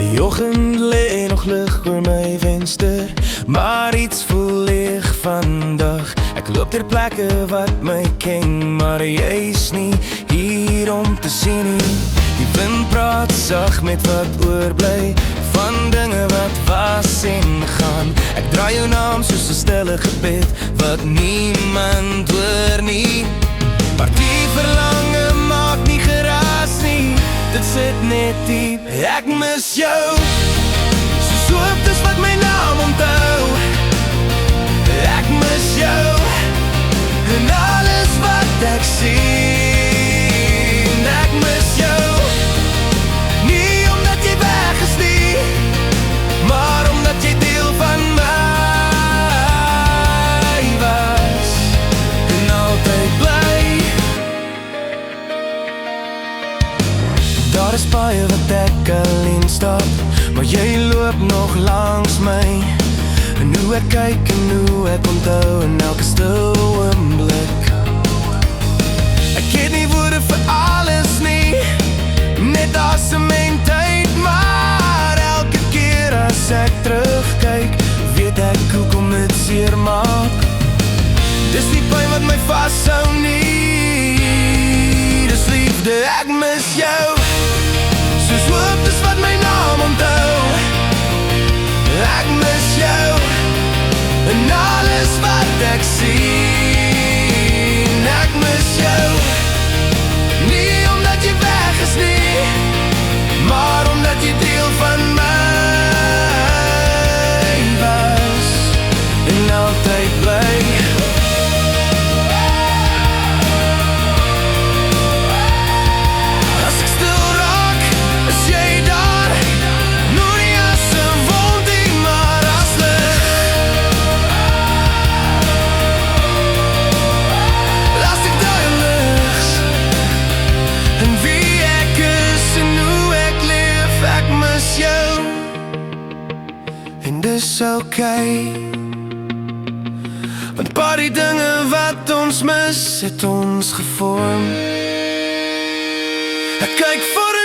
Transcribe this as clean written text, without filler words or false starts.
Die oggend lê nog lig oor my venster, maar iets voel leeg vandag. Ek loop ter plekke wat my ken, maar jy is nie hier om te sien nie. Die wind praat sag met wat oorbly van dinge wat was en gaan. Ek draai jou naam soos 'n stille gebed wat niemand hoor nie. Maar die verlange maak nie geraas nie, dit sit net diep. Ek mis jou, soos hooptes wat my naam onthou. Ek mis jou, en alles wat ek sien. Ek mis jou, nie omdat jy weg is nie, maar omdat jy deel van my was, en altyd bly. Daar is baie wat ek alleen stap, maar jy loop nog langs my. En hoe ek kyk en hoe ek onthou in elke stil oomblik. Ek het nie woorde vir alles nie, net asementheid, maar elke keer as ek terugkyk, weet ek hoekom dit seer maak. Dis nie pyn wat my vashou nie, dis liefde. Ek mis jou, soos hooptes wat my naam onthou. Ek mis jou, en alles wat ek sien. Ek mis jou, nie omdat jy weg is nie, maar omdat jy deel van my was, en altyd bly. As ek stil raak, is jy daar, nog nie as 'n wond nie, maar as lig. Laat ek duidelig en wie ek is en hoe ek leef. Ek mis jou, en dis okay, want paar die dinge wat ons mis, het ons gevorm. Ek kyk voor